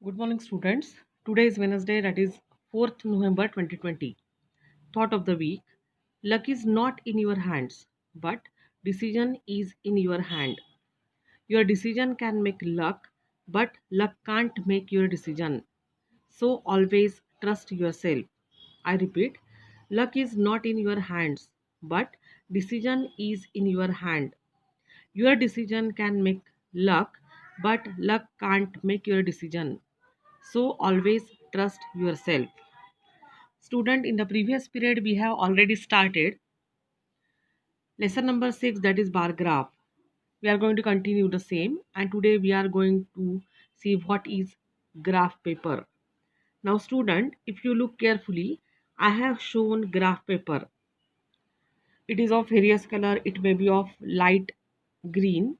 Good morning, students. Today is Wednesday, that is 4th November 2020. Thought of the week. Luck is not in your hands, but decision is in your hand. Your decision can make luck, but luck can't make your decision. So always trust yourself. I repeat, luck is not in your hands, but decision is in your hand. Your decision can make luck, but luck can't make your decision. So always trust yourself. Student, in the previous period we have already started lesson number 6, that is bar graph. We are going to continue the same, and today we are going to see what is graph paper. Now student, if you look carefully, I have shown graph paper. It is of various color. It may be of light green,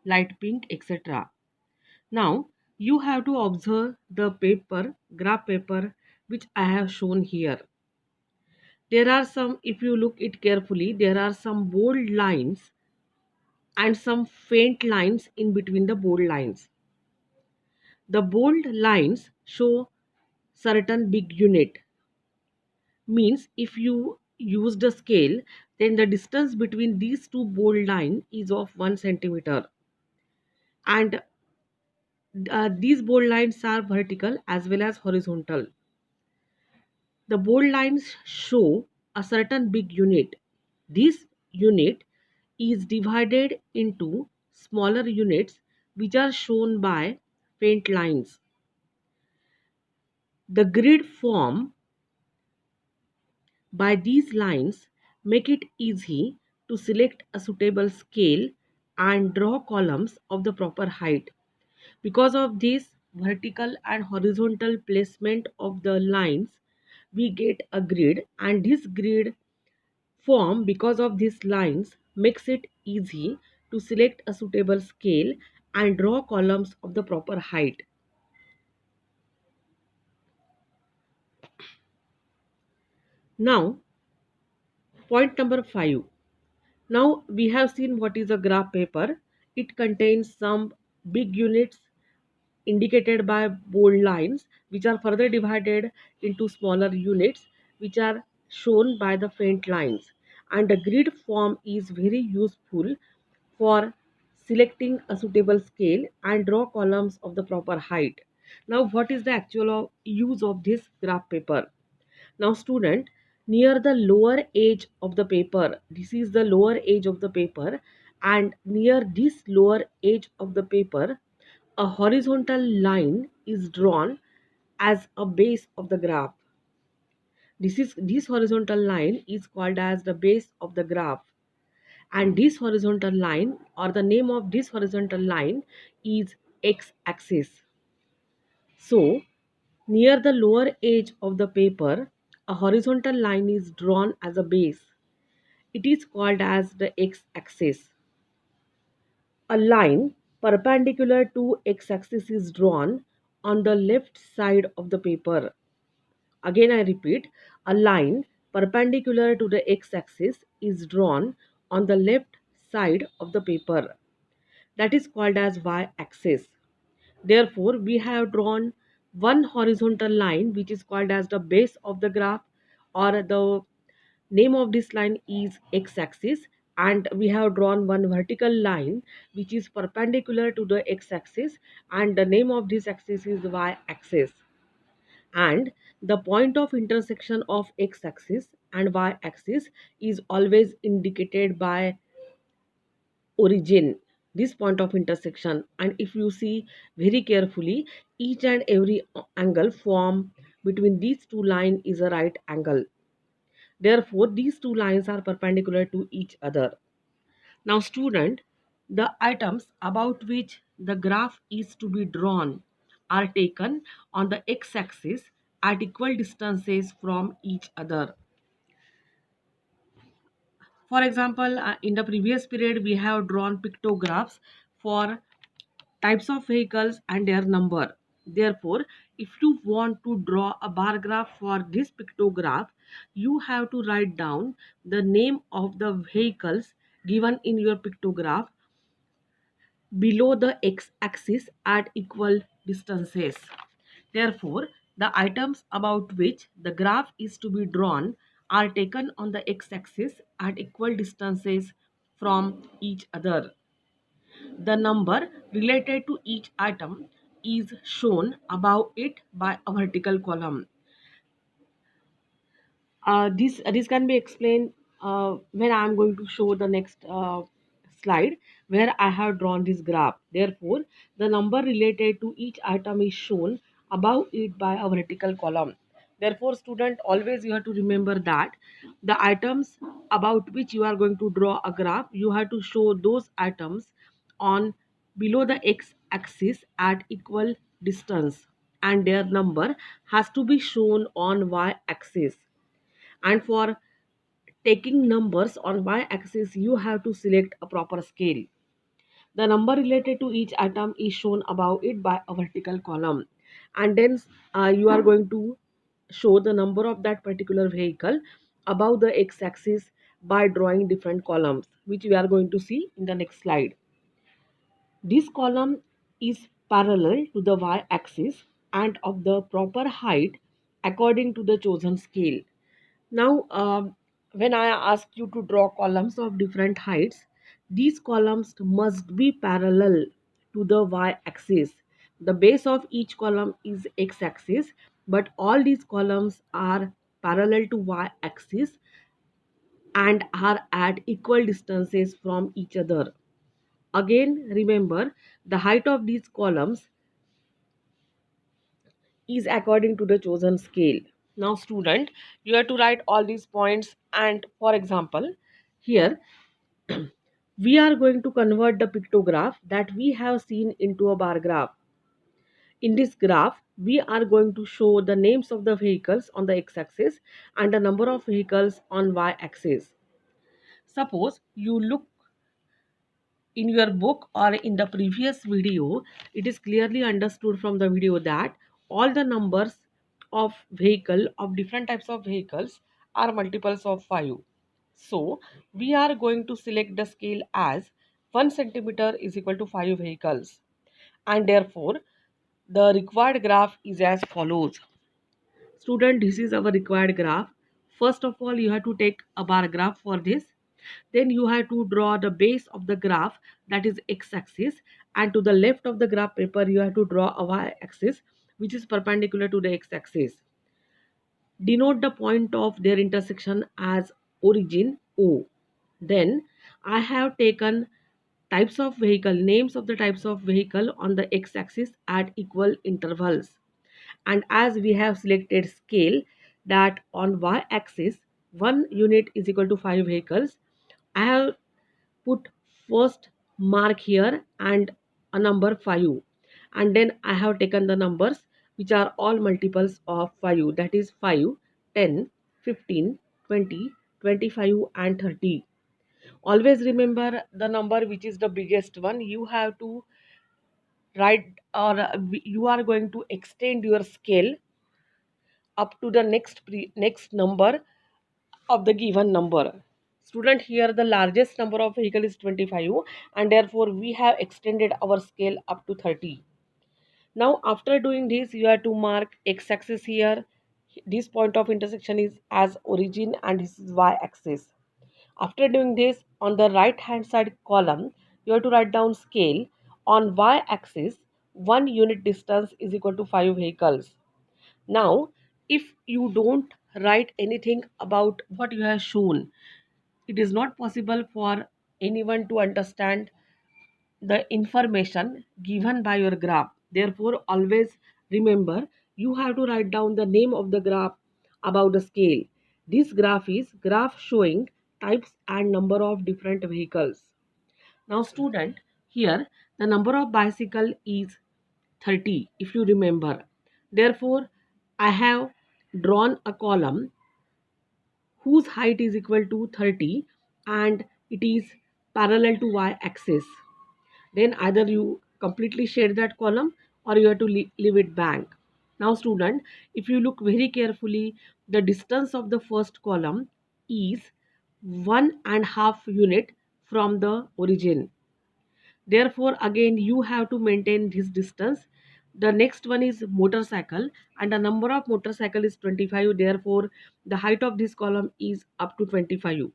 light pink, etc. Now you have to observe the paper, graph paper, which I have shown here. There are some, if you look it carefully, there are some bold lines and some faint lines in between the bold lines. The bold lines show certain big unit. Means if you use the scale, then the distance between these two bold lines is of 1 centimeter. And these bold lines are vertical as well as horizontal. The bold lines show a certain big unit. This unit is divided into smaller units which are shown by faint lines. The grid formed by these lines make it easy to select a suitable scale and draw columns of the proper height. Because of this vertical and horizontal placement of the lines, we get a grid, and this grid form because of these lines makes it easy to select a suitable scale and draw columns of the proper height. Now, point number 5. Now we have seen what is a graph paper. It contains some big units indicated by bold lines, which are further divided into smaller units which are shown by the faint lines. And the grid form is very useful for selecting a suitable scale and draw columns of the proper height. Now what is the actual use of this graph paper? Now student, near the lower edge of the paper, this is the lower edge of the paper, and near this lower edge of the paper, a horizontal line is drawn as a base of the graph. This horizontal line is called as the base of the graph, and this horizontal line, or the name of this horizontal line, is x-axis. So near the lower edge of the paper, a horizontal line is drawn as a base. It is called as the x-axis. A line perpendicular to x-axis is drawn on the left side of the paper. Again I repeat, a line perpendicular to the x-axis is drawn on the left side of the paper. That is called as y-axis. Therefore, we have drawn one horizontal line which is called as the base of the graph, or the name of this line is x-axis, and we have drawn one vertical line which is perpendicular to the x-axis, and the name of this axis is y-axis. And the point of intersection of x-axis and y-axis is always indicated by origin, this point of intersection. And if you see very carefully, each and every angle formed between these two lines is a right angle. Therefore these two lines are perpendicular to each other. Now student, the items about which the graph is to be drawn are taken on the x-axis at equal distances from each other. For example, in the previous period we have drawn pictographs for types of vehicles and their number. Therefore, if you want to draw a bar graph for this pictograph, you have to write down the name of the vehicles given in your pictograph below the x-axis at equal distances. Therefore, the items about which the graph is to be drawn are taken on the x-axis at equal distances from each other. The number related to each item is shown above it by a vertical column. This can be explained when I am going to show the next slide where I have drawn this graph. Therefore, the number related to each item is shown above it by a vertical column. Therefore, student, always you have to remember that the items about which you are going to draw a graph, you have to show those items on below the x-axis at equal distance, and their number has to be shown on y-axis. And for taking numbers on y-axis, you have to select a proper scale. The number related to each atom is shown above it by a vertical column, and then you are going to show the number of that particular vehicle above the x-axis by drawing different columns, which we are going to see in the next slide. This column is parallel to the y-axis and of the proper height according to the chosen scale. Now, when I ask you to draw columns of different heights, these columns must be parallel to the y-axis. The base of each column is x-axis, but all these columns are parallel to y-axis and are at equal distances from each other. Again, remember the height of these columns is according to the chosen scale. Now, student, you have to write all these points, and for example, here we are going to convert the pictograph that we have seen into a bar graph. In this graph, we are going to show the names of the vehicles on the x-axis and the number of vehicles on y-axis. Suppose you look in your book or in the previous video, it is clearly understood from the video that all the numbers of vehicle of different types of vehicles are multiples of 5. So we are going to select the scale as 1 centimeter is equal to 5 vehicles, and therefore the required graph is as follows. Student, this is our required graph. First of all, you have to take a bar graph for this. Then you have to draw the base of the graph, that is x-axis, and to the left of the graph paper you have to draw a y-axis which is perpendicular to the x-axis. Denote the point of their intersection as origin O. Then I have taken types of vehicle, names of the types of vehicle on the x-axis at equal intervals. And as we have selected scale, that on y-axis 1 unit is equal to 5 vehicles, I have put first mark here and a number 5, and then I have taken the numbers which are all multiples of 5, that is 5, 10, 15, 20, 25, and 30. Always remember the number which is the biggest one. You have to write, or you are going to extend your scale up to the next number of the given number. Student, here the largest number of vehicle is 25, and therefore we have extended our scale up to 30. Now after doing this, you have to mark x-axis here. This point of intersection is as origin and this is y-axis. After doing this, on the right hand side column, you have to write down scale. On y-axis, 1 unit distance is equal to 5 vehicles. Now, if you don't write anything about what you have shown, it is not possible for anyone to understand the information given by your graph. Therefore, always remember you have to write down the name of the graph above the scale. This graph is graph showing types and number of different vehicles. Now, student, here the number of bicycle is 30, if you remember. Therefore, I have drawn a column whose height is equal to 30 and it is parallel to y-axis. Then either you completely shade that column or you have to leave it blank. Now student, if you look very carefully, the distance of the first column is 1.5 unit from the origin. Therefore again you have to maintain this distance The next one is motorcycle, and the number of motorcycle is 25. Therefore, the height of this column is up to 25.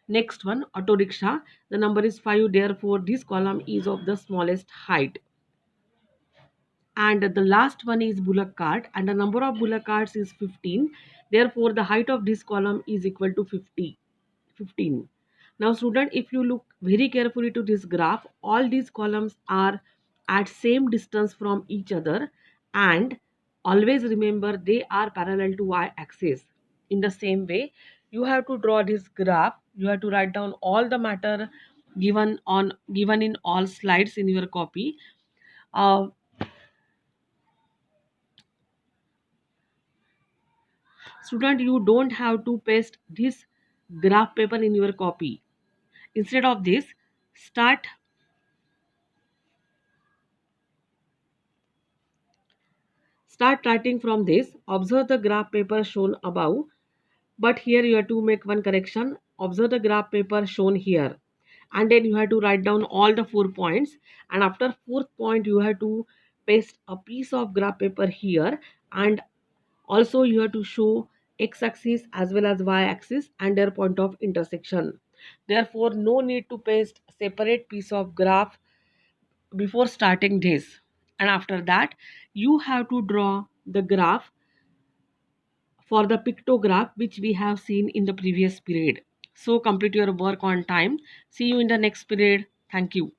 Next one, auto rickshaw. The number is 5. Therefore, this column is of the smallest height. And the last one is bullock cart, and the number of bullock carts is 15. Therefore, the height of this column is equal to 15. Now, student, if you look very carefully to this graph, all these columns are at same distance from each other, and always remember they are parallel to y-axis. In the same way, you have to draw this graph. You have to write down all the matter given in all slides in your copy. Uh, Student, you don't have to paste this graph paper in your copy. Instead of this, start start writing from this. Observe the graph paper shown above, but here you have to make one correction. Observe the graph paper shown here, and then you have to write down all the 4 points, and after fourth point you have to paste a piece of graph paper here, and also you have to show x-axis as well as y-axis and their point of intersection. Therefore, no need to paste separate piece of graph before starting this. And after that, you have to draw the graph for the pictograph which we have seen in the previous period. So complete your work on time. See you in the next period. Thank you.